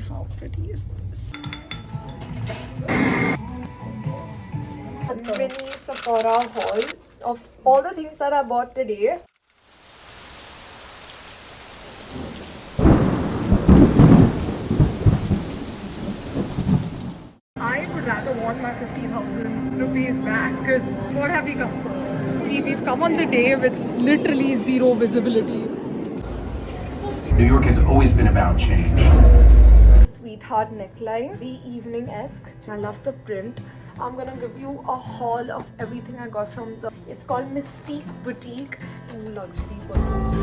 how pretty is this? Mini Sephora haul of all the things that I bought today. I would rather want my 50,000 rupees back because what have we come for? We've come on the day with literally zero visibility. New York has always been about change. Sweetheart neckline, very evening-esque. I love the print. I'm gonna give you a haul of everything I got from the. It's called Mystique Boutique in luxury purchases.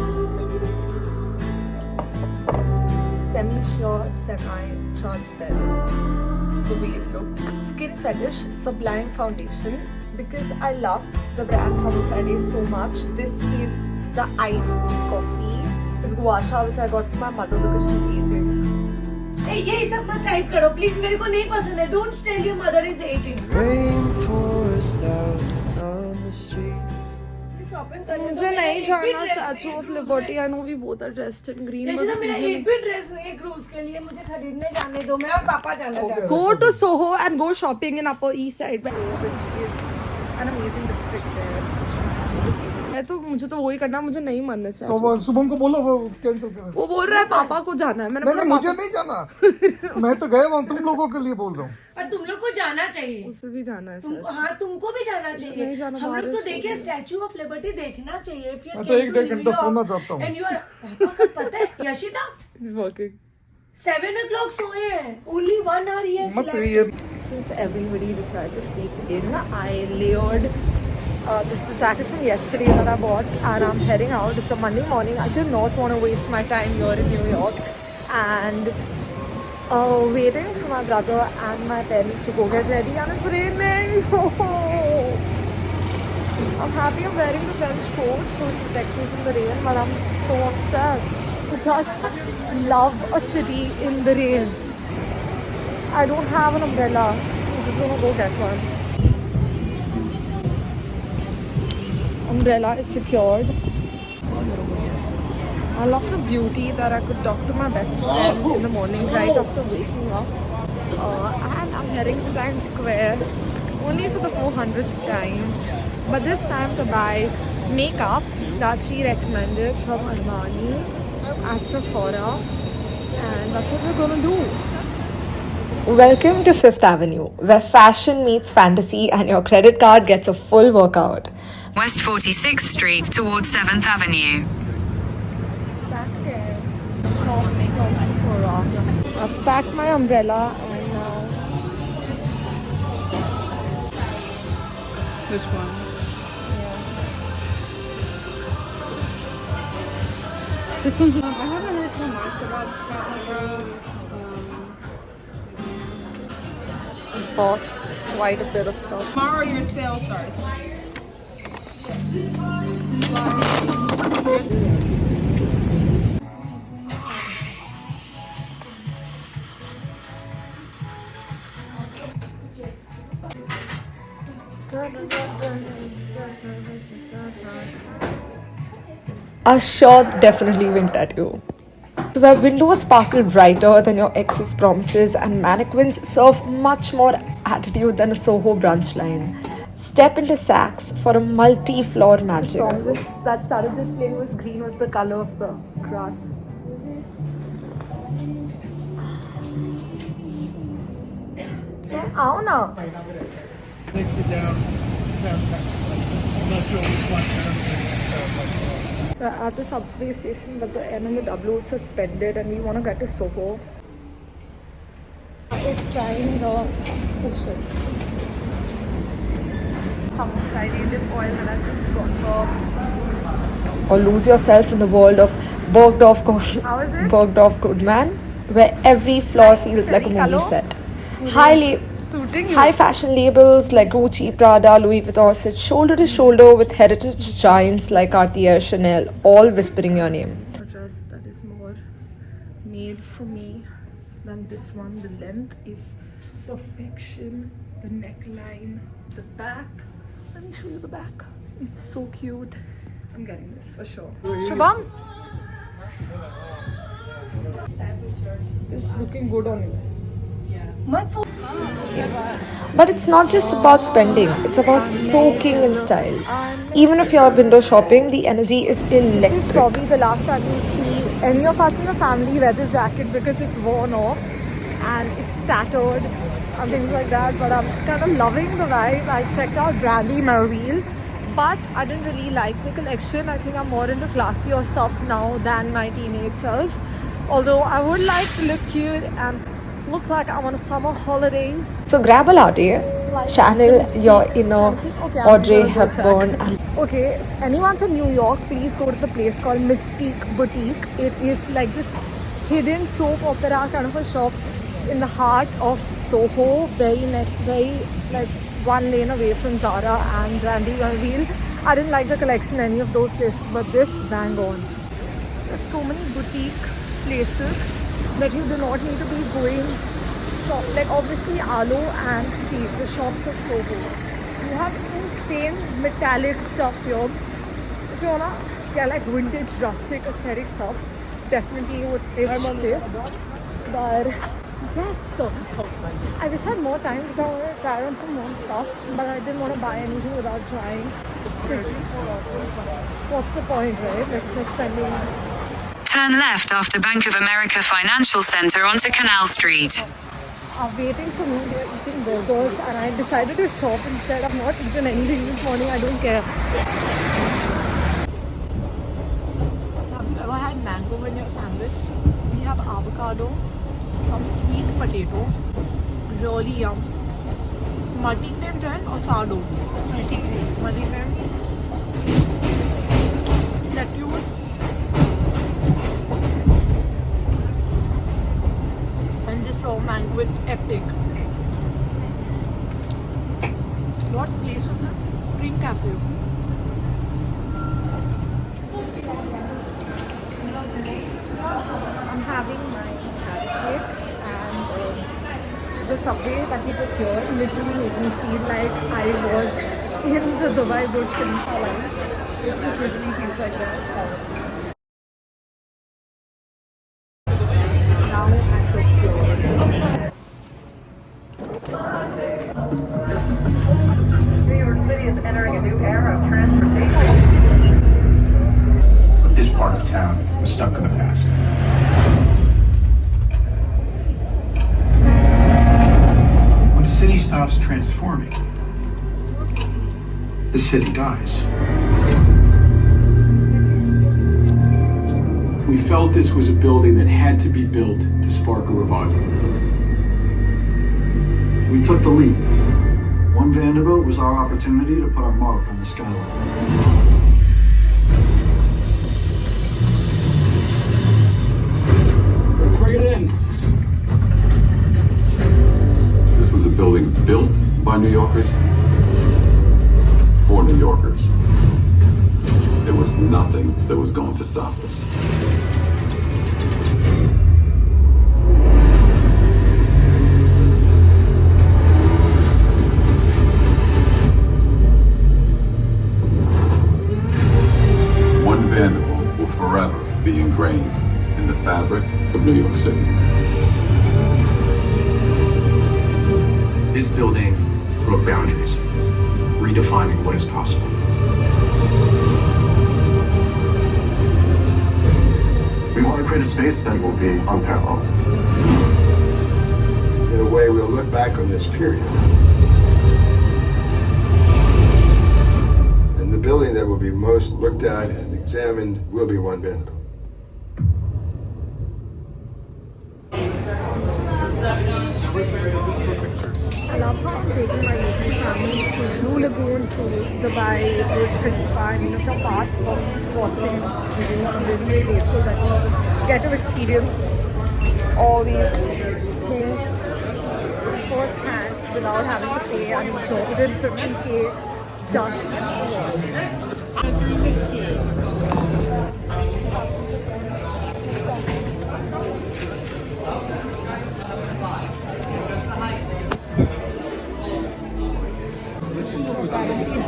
Semi-sheer, semi-transparent. The way it looked. Skin Fetish Sublime Foundation. Because I love the brand Summer Friday so much. This is the iced coffee. This guasha which I got for my mother because she's aging. यही सब मत type करो please मेरे को नहीं पसंद है don't tell your mother is ageing मुझे नहीं जाना Statue of Liberty I know we both are dressed in green but मेरा एक भी ड्रेस नहीं है क्रूज के लिए मुझे खरीदने जाने दो मैं और पापा जाना चाहते हैं go to SoHo and go shopping in Upper East Side which is an amazing district there तो मुझे तो वही करना मुझे नहीं मानना चाहिए तो वो शुभम को बोलो वो कैंसिल करे वो बोल रहा है पापा को जाना है मैंने नहीं मुझे नहीं जाना मैं तो गया हूँ तुम लोगों के लिए बोल रहा हूँ पर तुम लोग को जाना चाहिए उसे भी जाना है तुमको हाँ तुमको भी जाना चाहिए हम लोग तो देखे स्टैचू ऑफ लिबर्टी देखना चाहिए मैं तो 1-1.5 घंटा सोना चाहता हूँ एंड यू आर पापा को पता है यशिता वर्किंग 7 o'clock सोए हैं only 1 hour he has मत slept ये Since everybody decided to sleep in, I layered this the jacket from yesterday that I bought, and I'm heading out. It's a Monday morning. I did not want to waste my time here in New York, and waiting for my brother and my parents to go get ready, and it's raining. I'm happy I'm wearing the French coat so it protects me from the rain, but I'm so upset. I just love a city in the rain. I don't have an umbrella. I'm just gonna go get one. Umbrella is secured. I love the beauty that I could talk to my best friend in the morning right after waking up. And I'm heading to Times Square only for the 400th time. But this time to buy makeup that she recommended from Armani at Sephora. And that's what we're gonna do. Welcome to Fifth Avenue, where fashion meets fantasy and your credit card gets a full workout. West 46th Street towards 7th Avenue. Back there, from Sephora. I've packed my umbrella and now. Which one? This one's. I haven't heard so much about Scotland. Bought quite a bit of stuff. Tomorrow your sale starts. A sure definitely winked at you. So where windows sparkle brighter than your ex's promises and mannequins serve much more attitude than a Soho brunch line. Step into Saks for a multi-floor magic. The song that started just playing was green was the color of the grass. आओ ना We're at the subway station, but the N and the W is suspended, and we want to get to Soho. Is trying the ocean. Summer Friday dip oil that I just got for. Or lose yourself in the world of Bergdorf Goodman, where every floor feels like a movie set. High fashion labels like Gucci, Prada, Louis Vuitton sit shoulder to shoulder with heritage giants like Cartier, Chanel, all whispering your name. A dress that is more made for me than this one. The length is perfection. The neckline, the back. Let me show you the back. It's so cute. I'm getting this for sure. Shubham? It's looking good on you. मत But it's not just about spending, it's about soaking in style. Even if you're window shopping, the energy is electric. This is probably the last time you'll see any of us in the family wear this jacket because it's worn off and it's tattered and things like that. But I'm kind of loving the vibe. I checked out Brandy Melville, but I didn't really like the collection. I think I'm more into classier stuff now than my teenage self. Although I would like to look cute and look like I'm on a summer holiday. So grab a latte, channel your inner Audrey Hepburn. Okay, if anyone's in New York, please go to the place called Mystique Boutique. It is like this hidden soap opera kind of a shop in the heart of Soho, very like one lane away from Zara and Brandy Melville. I didn't like the collection any of those places, but this bang on. There's so many boutique places that you do not need to be going shop. Like obviously Alo and see the shops of Soho. You have insane metallic stuff here. If you wanna get like vintage rustic aesthetic stuff, definitely you would take this. But yes, so I wish I had more time because I wanted to try on some more stuff, but I didn't want to buy anything without trying. What's the point, right? Like for spending. Turn left after Bank of America Financial Center onto Canal Street. I'm waiting for me. They're eating burgers and I decided to shop instead. I've not eaten anything this morning. I don't care. Have you ever had mango in your sandwich? We have avocado, some sweet potato, really yum. Multi-grain bread or sourdough? Multi-grain. Lettuce. And this raw mango is epic. What place is this? Spring Cafe. I'm having my carrot cake and the subway that we took here literally made me feel like I was in the Dubai Burj Khalifa line. It just literally feels like that. Now at Tokyo. New York City is entering a new era of transportation. But this part of town is stuck in the past. When a city stops transforming, the city dies. We felt this was a building that had to be built to spark a revival. We took the leap. One Vanderbilt was our opportunity to put our mark on the skyline. Let's bring it in. This was a building built by New Yorkers for New Yorkers. There was nothing that was going to stop us. One Vanderbilt will forever be ingrained in the fabric of New York City. This building broke boundaries, redefining what is possible. We want to create a space that will be unparalleled. In a way, we'll look back on this period. And the building that will be most looked at and examined will be One Vanderbilt. I love how I'm taking my local family to Blue Lagoon, to Dubai, Burj Khalifa, and if you're part of watching this video, I'm really grateful that you get to experience all these things firsthand without having to pay an exorbitant 50K just.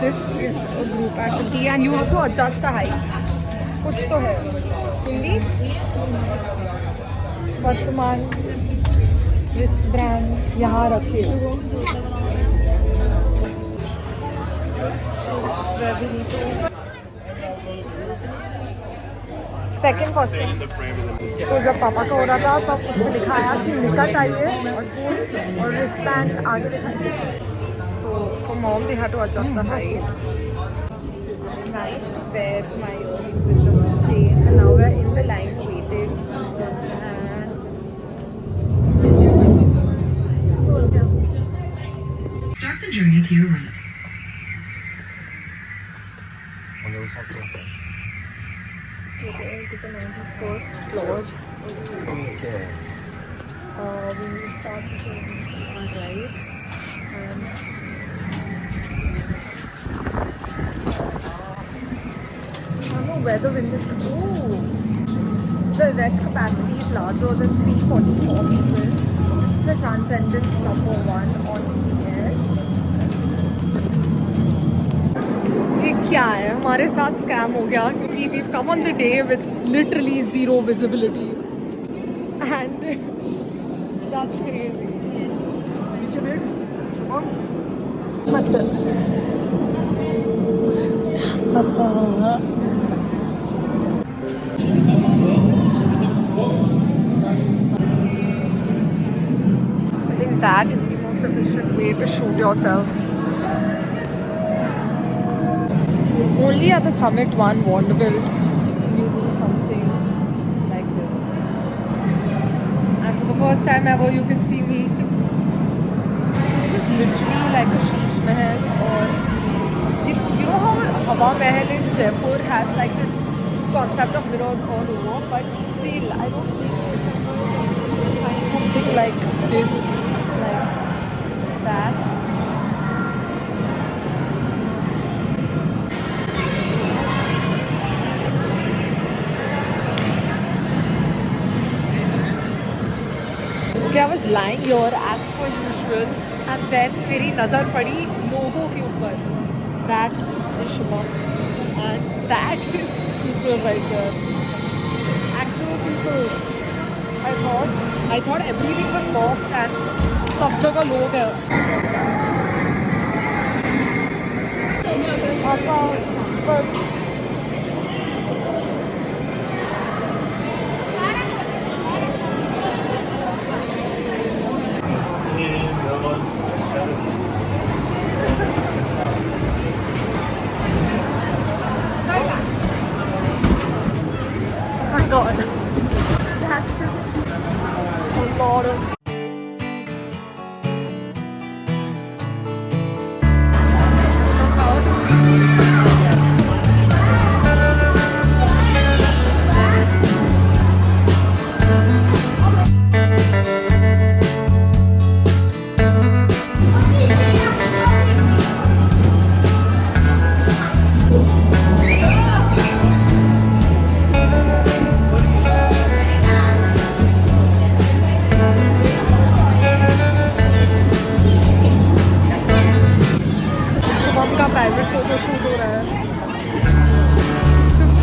This is a group activity and you have to adjust the height. कुछ तो है हिंदी वर्तमान wrist brand यहाँ रखे। Second question, तो जब पापा का हो रहा था तब उस पर लिखा आया कि निकट आइए और रिस्ट बैंड आगे दिखाइए। So for mom they had to adjust the height. Nice to wear my own chain, and now we're in the line waiting. Start the journey to your right. We're going to the 91st floor. Okay. We will start the journey on right. I don't know where the wind is. Oh! The red capacity is larger than 344 people. This is the Transcendence number 1 on the air. ये क्या है, हमारे साथ scam हो गया क्योंकि we've come on the day with literally zero visibility and that's crazy. नीचे देख Shubham, I think that is the most efficient way to shoot yourself. Only at the summit one Vanderbilt you do something like this. And for the first time ever you can see me. This is literally like a Sheesh Mahal, or you know how Hawa Mahal in Jaipur has like this concept of mirrors all over, but still I don't think you can find something like this, like that. Okay, I was lying here as per usual, and then मेरी नज़र पड़ी लोगों के ऊपर. That is Shubham, and that is people right there. Actual people. I thought everything was morphed and सब जगह लोग हैं. But oh my god, that's just a lot of. का प्राइवेट फोटो शूट हो रहा है. सिर्फ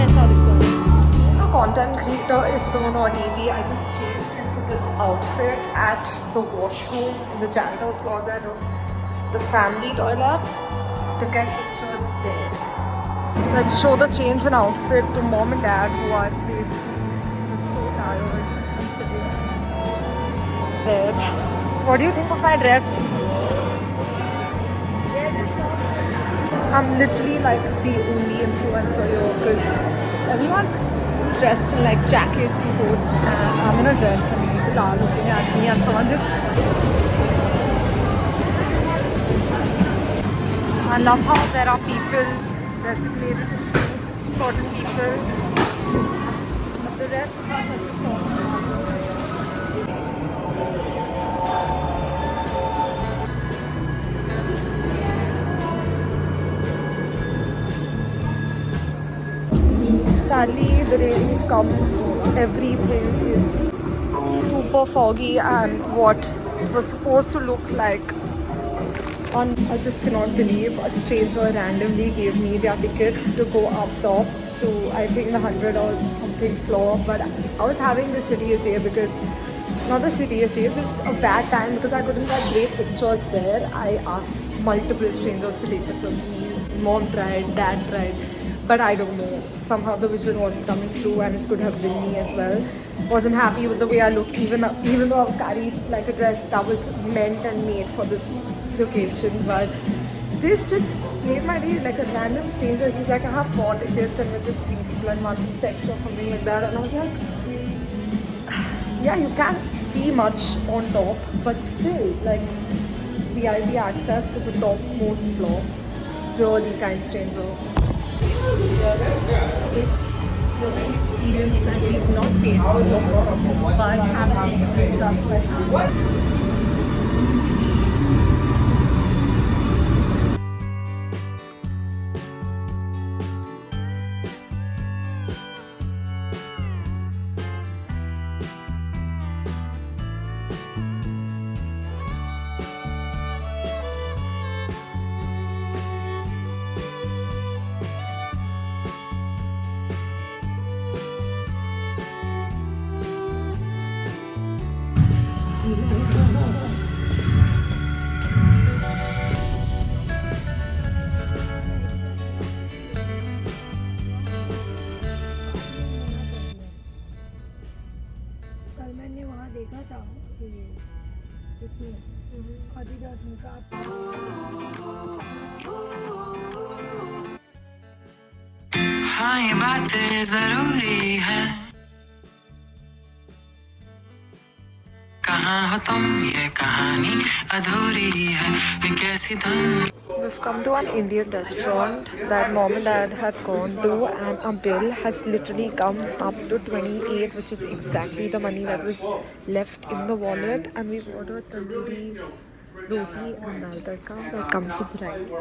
ऐसा दिखता है. Being a content creator is so not easy. I just changed into this outfit at the washroom in the janitor's closet of the family toilet to get pictures there. Let's show the change in outfit to mom and dad who are basically just so tired and sitting there. What do you think of my dress? I'm literally like the only influencer here because everyone's dressed in like jackets and coats, and I'm in a dress and people are looking at me, and someone just. I love how there are people designated to shoot certain people, but the rest is not such a storm. Sadly, the rain is come. Everything is super foggy, and what was supposed to look like I just cannot believe a stranger randomly gave me their ticket to go up top to I think the 100 or something pink floor, but I was having the shittiest day because, not the shittiest day, it's just a bad time because I couldn't get great pictures there. I asked multiple strangers to take pictures of me. Mom tried, dad tried, but I don't know. Somehow the vision wasn't coming through, and it could have been me as well. Wasn't happy with the way I look, even though I carried like a dress that was meant and made for this location. But this just made my day. Like a random stranger, he's like, I have 4 tickets and we're just 3 people in one section or something like that. And I was like, yeah, you can't see much on top, but still, like VIP access to the topmost floor. Really kind stranger. This was an experience that we've not paid for, but having just by chance. कल मैंने वहाँ देखा था इसमें Adidas में का हाँ ये बातें जरूरी है कहाँ हो तुम ये कहानी अधूरी है ये कैसी धुन We've come to an Indian restaurant that mom and dad had gone to, and our bill has literally come up to 28, which is exactly the money that was left in the wallet. And we've ordered tandoori roti and dal tadka that comes with rice.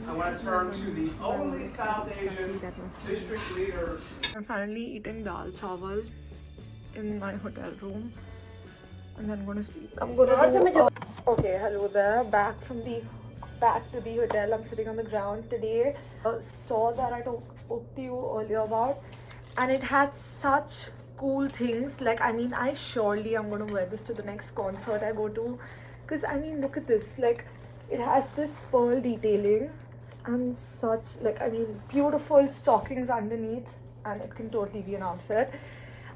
I want to turn to the only South Asian district leader. I'm finally eating dal chawal in my hotel room, and then I'm gonna sleep. I'm gonna okay, hello there. Back to the hotel. I'm sitting on the ground today. A store that I spoke to you earlier about, and it had such cool things. Like, I mean, I surely am gonna wear this to the next concert I go to, because I mean, look at this. Like, it has this pearl detailing and such, like, I mean, beautiful stockings underneath, and it can totally be an outfit.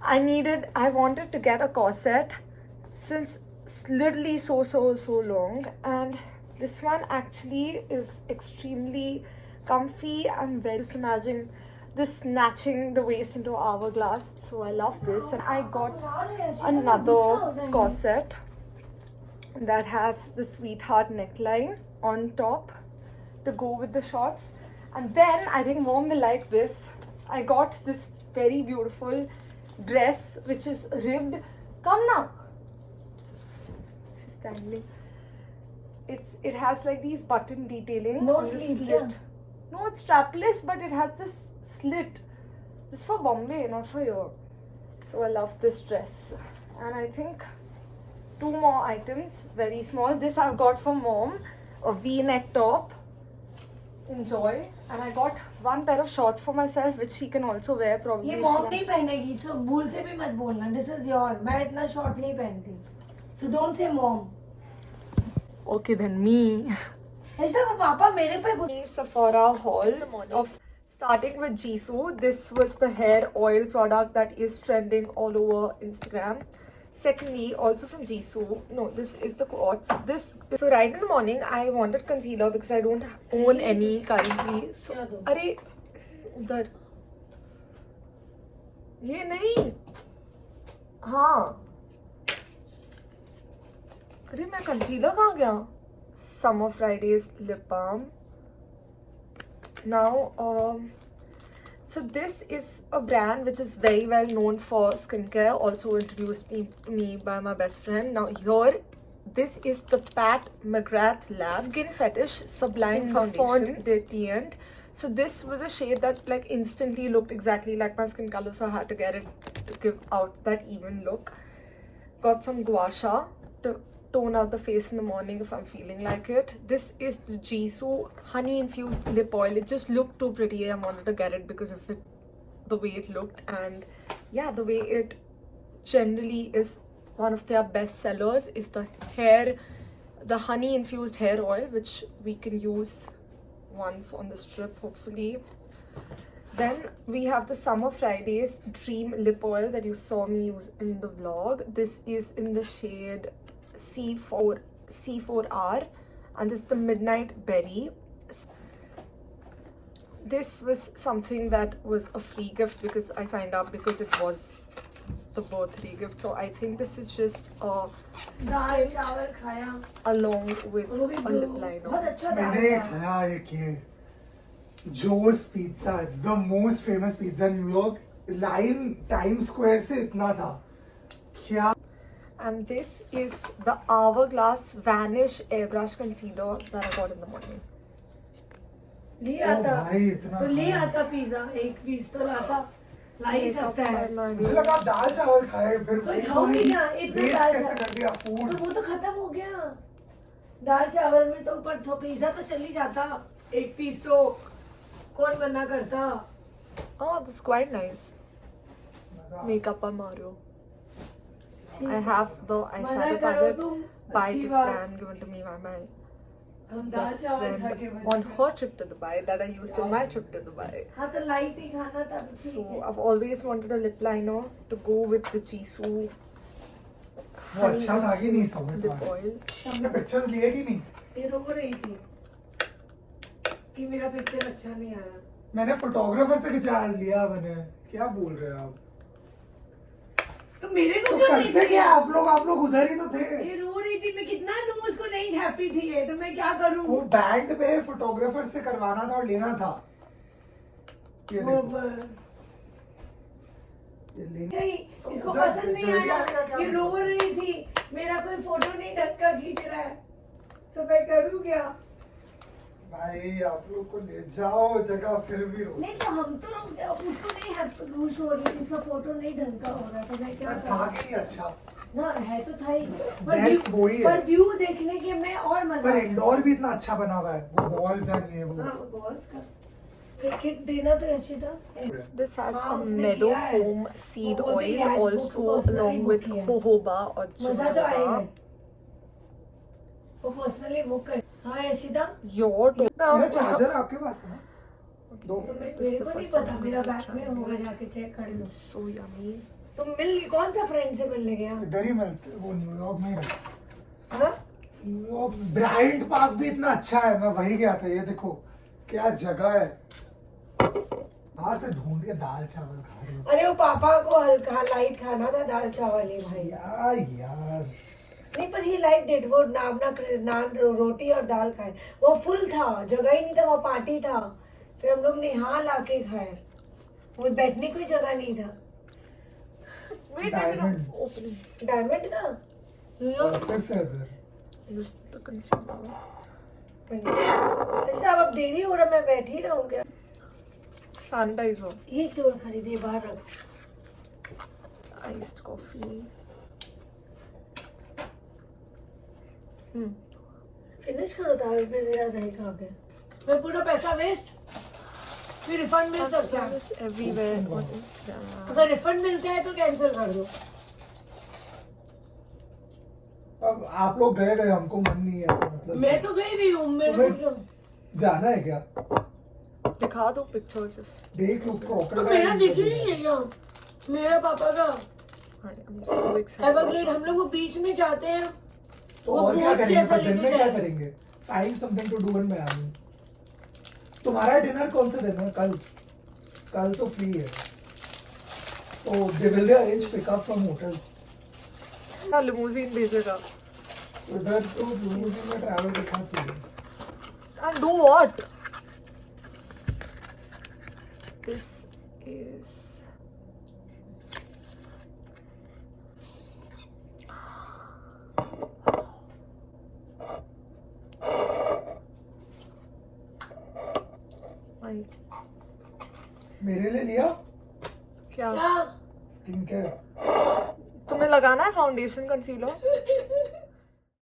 I wanted to get a corset since literally so long, and this one actually is extremely comfy and very, just imagine this snatching the waist into hourglass. So I love this, and I got another corset that has the sweetheart neckline on top to go with the shorts. And then I think mom will like this. I got this very beautiful dress which is ribbed. Come now. She's dangling. It has like these button detailing. No on the sleeve, slit. yeah. No, it's strapless, but it has this slit. This is for Bombay, not for here. So I love this dress. And I think 2 more items, very small. This I've got for mom, a V-neck top. Enjoy. And I got 1 pair of shorts for myself, which she can also wear probably. ये if she mom wants नहीं पहनेगी, so भूल से भी मत बोलना. This is your. मैं इतना short नहीं पहनती. So don't say mom. Okay, then me. ऐसा पापा मेरे पे कुछ. Sephora haul of starting with Jisoo. This was the hair oil product that is trending all over Instagram. Secondly, also from Jisoo. No, this is the quartz. So right in the morning, I wanted concealer because I don't own any currently. So, अरे उधर ये नहीं. हाँ. अरे मैं concealer कहाँ गया? Summer Fridays lip balm. Now, so this is a brand which is very well known for skincare. Also introduced me by my best friend. Now here, this is the Pat McGrath Lab Skin Fetish Sublime Foundation Defiant. So this was a shade that like instantly looked exactly like my skin color, so I had to get it to give out that even look. Got some gua sha to tone out the face in the morning if I'm feeling like it. This is the Jisoo honey infused lip oil. It just looked too pretty. I wanted to get it because of it the way it looked, and yeah, the way it generally is one of their best sellers is the honey infused hair oil, which we can use once on this trip hopefully. Then we have the Summer Fridays Dream Lip Oil that you saw me use in the vlog. This is in the shade C4R, and this is the Midnight Berry. This was something that was a free gift because I signed up because it was the birthday gift. So I think this is just a dal tint चावल खाया along with वो भी a बहुत lip liner. अच्छा दाल मैंने था। खाया एक ये Joe's pizza, it's the most famous pizza in New York. Line Times Square से इतना था क्या. And this is the Hourglass Vanish Airbrush Concealer that I got in the morning. ले ओ आता भाई इतना तो ले खाया. आता पिज्जा, एक पीस तो लाता, ला ही सकता है। मुझे लगा दाल चावल खाए फिर कोई खाओगी ना, इतना वेस्ट दाल कैसे चावल। कर दिया फूड. तो वो तो खत्म हो गया। दाल चावल में तो पर तो पिज्जा तो चल ही जाता, एक पीस तो कौन मना करता। Oh, this is quite nice. Makeup by Mario. I have the मजा eyeshadow करो palette तुम, by अच्छी this बात। brand given to me by my हम दाल best चावल खा के friend on her trip to Dubai that I used in my trip to Dubai. हाँ तो लाइट ही खाना था तो ठीक So है। I've always wanted a lip liner to go with the Jisoo वो अच्छा था कि नहीं समझ lip में. oil. हमने पिक्चर्स लिए कि नहीं. ये रो रही थी कि मेरा पिक्चर अच्छा नहीं आया। मैंने फोटोग्राफर से खिंचा लिया मैंने. क्या बोल रहे हैं आप. तो मेरे को तो क्यों करते देख क्या रही आप लोग उधर ही तो थे. ये रो रही थी, मैं कितना लूं उसको, नहीं हैप्पी थी ये, तो मैं क्या करूं। वो बैंड पे फोटोग्राफर से करवाना था और लेना था. ये वो देखो. ये लेना. नहीं, इसको उधर पसंद नहीं जल्दी आया, आने का क्या ये रो मतलब? रही थी, मेरा कोई फोटो नहीं ढंग का खींच रहा है, तो मैं करूं क्या। भाई आप लोग को ले जाओ जगह फिर भी रो. नहीं तो हम तो उसको नहीं हैप्पी खुश हो रही थी, इसका फोटो नहीं ढंग का हो रहा था, मैं क्या था करूं। कि नहीं अच्छा. ना है तो था ही, Best वही है. पर व्यू देखने के में और मजा पर आया। इंडोर भी इतना अच्छा बना हुआ है. वो बॉल्स हैं ये वो. हाँ, balls का क्रिकेट देना तो अच्छी था। This has हाँ, a उसने meadow किया है। foam seed वो बोलती है, oil आज also वो personally along book with किया है। jojoba or मजा तो आएगा। jojoba. वो पर्सनली बुक कर। हाँ यशिता, Your मेरा चार्जर आपके पास है ना. दो. तो मेरे को नहीं पता, मेरा बैग में होगा, जाके चेक कर लो। so yummy. तुम मिल कौन सा फ्रेंड से मिलने गया? इधर ही मिलते. वो न्यूयॉर्क में ही रहता. हाँ? न्यूयॉर्क ब्रायंट पार्क भी इतना अच्छा है. मैं वही गया था. ये देखो क्या जगह है. वहां से ढूंढ के दाल चावल खा रही हूँ. अरे वो पापा को हल्का लाइट खाना था, दाल चावल ही भाई। यार नहीं पर ही लाइक डिड, वो नान रोटी और दाल खाए, वो फुल था, जगह ही नहीं था, वो पार्टी था, फिर हम लोग निहा लाके खाए, वो बैठने की जगह नहीं था। डायमंड डायमंड का न्यूयॉर्क। ऑफिस है इधर. This is the concealer. अच्छा अब देरी हो रहा, मैं बैठी रहूं क्या? Sanitizer. ये क्यों खरीदे, बाहर रख। Iced coffee. फिनिश करो दाल पे जरा दही खा के, मैं पूरा पैसा वेस्ट। फिर रिफंड मिल सकता है, This everywhere on Instagram. अगर रिफंड मिलता है तो कैंसिल कर दो। अब आप लोग गए गए, हमको मन नहीं है तो मतलब. मैं तो गई भी हूँ, मेरे को क्यों? जाना है क्या. दिखा दो pictures if देख लो तो मेरा दिख ही नहीं है क्या, मेरा पापा का I'm so excited. एवरग्लेड। हम लोग वो बीच में जाते हैं, तो वो और क्या बोट करेंगे. जैसा पर दिन लेके में क्या जाएंगे। करेंगे. Find something to do in Miami. तुम्हारा डिनर कौन से दिन है. कल तो फ्री है. तो they will arrange pickup from hotel. हाँ limousine भेजेगा. उधर तो लूजिंग में ट्रैवल करना चाहिए. And do what? This is my मेरे लिए लिया क्या? क्या? Skin care. तुम्हें लगाना है फाउंडेशन कंसीलर?